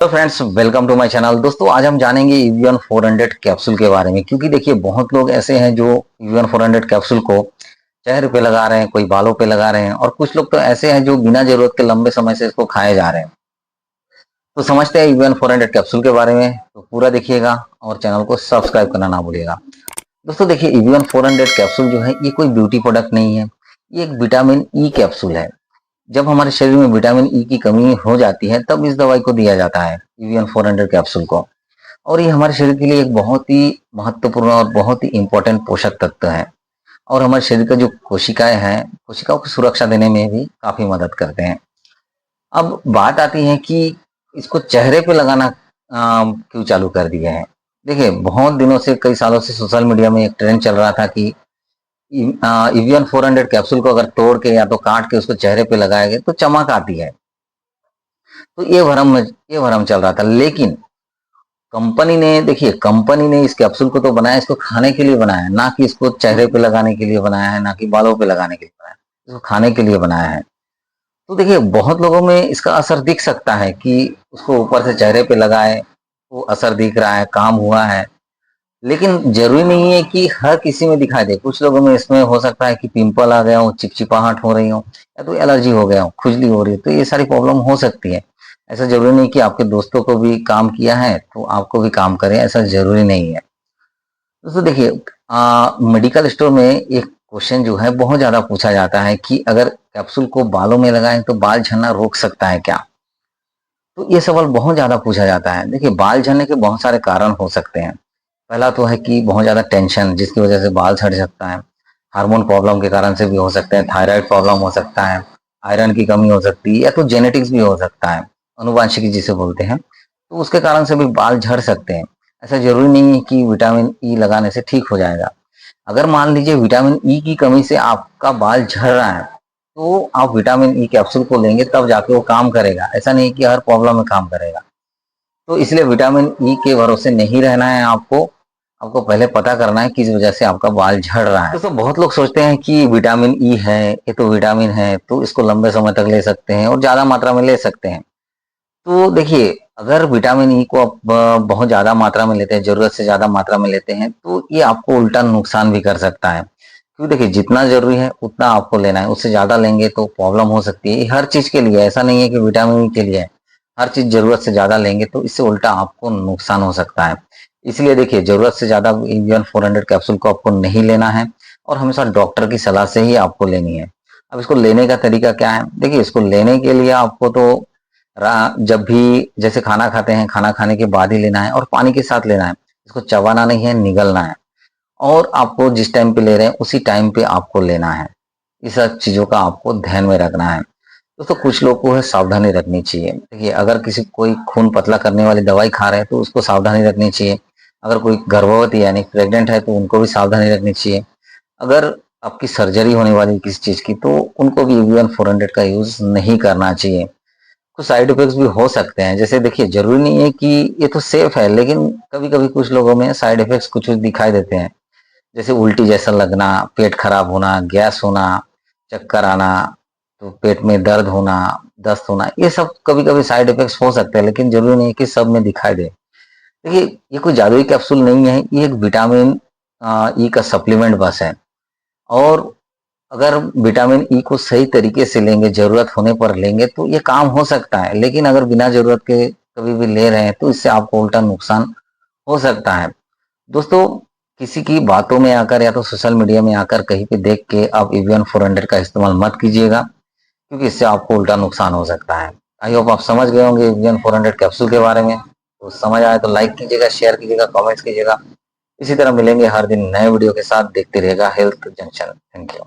तो friends, welcome to my channel. दोस्तों, आज हम जानेंगे ईवीएन 400 कैप्सूल के बारे में, क्योंकि देखिए बहुत लोग ऐसे हैं जो ईवीएन 400 कैप्सूल को चेहरे पे लगा रहे हैं, कोई बालों पे लगा रहे हैं, और कुछ लोग तो ऐसे हैं जो बिना जरूरत के लंबे समय से इसको खाए जा रहे हैं। तो समझते हैं ईवीएन 400 कैप्सूल के बारे में। तो पूरा देखिएगा और चैनल को सब्सक्राइब करना ना भूलिएगा। दोस्तों देखिए, ईवीएन 400 कैप्सूल जो है ये कोई ब्यूटी प्रोडक्ट नहीं है, ये एक विटामिन ई कैप्सूल है। जब हमारे शरीर में विटामिन ई की कमी हो जाती है तब इस दवाई को दिया जाता है, ईवीएन 400 कैप्सूल को। और ये हमारे शरीर के लिए एक बहुत ही महत्वपूर्ण और बहुत ही इंपॉर्टेंट पोषक तत्व है, और हमारे शरीर का जो कोशिकाएं हैं, कोशिकाओं को सुरक्षा देने में भी काफी मदद करते हैं। अब बात आती है कि इसको चेहरे पे लगाना क्यों चालू कर दिया है। देखिए, बहुत दिनों से, कई सालों से सोशल मीडिया में एक ट्रेंड चल रहा था कि ईवीएन 400 कैप्सूल को अगर तोड़ के या तो काट के उसको चेहरे पे लगाया गया तो चमक आती है। तो ये भरम चल रहा था, लेकिन कंपनी ने इस कैप्सूल को तो बनाया, इसको खाने के लिए बनाया है, ना कि इसको चेहरे पे लगाने के लिए बनाया है, ना कि बालों पे लगाने के लिए बनाया है। इसको खाने के लिए बनाया है। तो देखिए, बहुत लोगों में इसका असर दिख सकता है कि उसको ऊपर से चेहरे पे लगाए तो असर दिख रहा है, काम हुआ है। लेकिन जरूरी नहीं है कि हर किसी में दिखाई दे। कुछ लोगों में इसमें हो सकता है कि पिंपल आ गया हो, चिपचिपाहट हो रही हो, या तो एलर्जी हो गया हो, खुजली हो रही है, तो ये सारी प्रॉब्लम हो सकती है। ऐसा जरूरी नहीं कि आपके दोस्तों को भी काम किया है तो आपको भी काम करे, ऐसा जरूरी नहीं है। दोस्तों देखिए, मेडिकल स्टोर में एक क्वेश्चन जो है बहुत ज्यादा पूछा जाता है कि अगर कैप्सूल को बालों में लगाएं तो बाल झड़ना रोक सकता है क्या। तो ये सवाल बहुत ज्यादा पूछा जाता है। देखिए, बाल झड़ने के बहुत सारे कारण हो सकते हैं। पहला तो है कि बहुत ज्यादा टेंशन, जिसकी वजह से बाल झड़ सकता है। हार्मोन प्रॉब्लम के कारण से भी हो सकते हैं, थायराइड प्रॉब्लम हो सकता है, आयरन की कमी हो सकती है, या तो जेनेटिक्स भी हो सकता है, अनुवांशिकी जिसे बोलते हैं। तो उसके कारण से भी बाल झड़ सकते हैं। ऐसा जरूरी नहीं है कि विटामिन ई लगाने से ठीक हो जाएगा। अगर मान लीजिए विटामिन ई की कमी से आपका बाल झड़ रहा है, तो आप विटामिन ई कैप्सूल को लेंगे तब जाके वो काम करेगा। ऐसा नहीं कि हर प्रॉब्लम में काम करेगा। तो इसलिए विटामिन ई के भरोसे नहीं रहना है आपको। आपको पहले पता करना है किस वजह से आपका बाल झड़ रहा है। दोस्तों, बहुत लोग सोचते हैं कि विटामिन ई है, ये तो विटामिन है, तो इसको लंबे समय तक ले सकते हैं और ज्यादा मात्रा में ले सकते हैं। तो देखिए, अगर विटामिन ई को आप बहुत ज्यादा मात्रा में लेते हैं, जरूरत से ज्यादा मात्रा में लेते हैं, तो ये आपको उल्टा नुकसान भी कर सकता है। क्योंकि देखिए, जितना जरूरी है उतना आपको लेना है, उससे ज्यादा लेंगे तो प्रॉब्लम हो सकती है। ये हर चीज के लिए, ऐसा नहीं है कि विटामिन ई के लिए है। हर चीज जरूरत से ज्यादा लेंगे तो इससे उल्टा आपको नुकसान हो सकता है। इसलिए देखिए, जरूरत से ज्यादा ईवीएन 400 कैप्सूल को आपको नहीं लेना है, और हमेशा डॉक्टर की सलाह से ही आपको लेनी है। अब इसको लेने का तरीका क्या है। देखिए, इसको लेने के लिए आपको तो जब भी जैसे खाना खाते हैं, खाना खाने के बाद ही लेना है और पानी के साथ लेना है। इसको चबाना नहीं है, निगलना है। और आपको जिस टाइम पे ले रहे हैं उसी टाइम पे आपको लेना है। इस सब चीजों का आपको ध्यान में रखना है। दोस्तों, कुछ लोग को है सावधानी रखनी चाहिए। देखिए, अगर किसी कोई खून पतला करने वाली दवाई खा रहे हैं तो उसको सावधानी रखनी चाहिए। अगर कोई गर्भवती यानी प्रेग्नेंट है तो उनको भी सावधानी रखनी चाहिए। अगर आपकी सर्जरी होने वाली किसी चीज की, तो उनको भी ईवीएन 400 का यूज नहीं करना चाहिए। कुछ साइड इफेक्ट्स भी हो सकते हैं। जैसे देखिए, जरूरी नहीं है कि ये तो सेफ है, लेकिन कभी कभी कुछ लोगों में साइड इफेक्ट्स कुछ दिखाई देते हैं। जैसे उल्टी जैसा लगना, पेट खराब होना, गैस होना, चक्कर आना, तो पेट में दर्द होना, दस्त होना, ये सब कभी कभी साइड इफेक्ट्स हो सकते हैं, लेकिन जरूरी नहीं कि सब में दिखाई दे। देखिए, ये कोई जादुई कैप्सूल नहीं है, ये एक विटामिन ई का सप्लीमेंट बस है। और अगर विटामिन ई को सही तरीके से लेंगे, जरूरत होने पर लेंगे, तो ये काम हो सकता है। लेकिन अगर बिना जरूरत के कभी भी ले रहे हैं तो इससे आपको उल्टा नुकसान हो सकता है। दोस्तों, किसी की बातों में आकर या तो सोशल मीडिया में आकर कहीं पे देख के आप ईवीएन 400 का इस्तेमाल मत कीजिएगा, क्योंकि इससे आपको उल्टा नुकसान हो सकता है। आई होप आप समझ गए होंगे ईवीएन 400 कैप्सूल के बारे में। तो समझ आए तो लाइक कीजिएगा, शेयर कीजिएगा, कमेंट्स कीजिएगा। इसी तरह मिलेंगे हर दिन नए वीडियो के साथ। देखते रहिएगा हेल्थ जंक्शन। Thank you.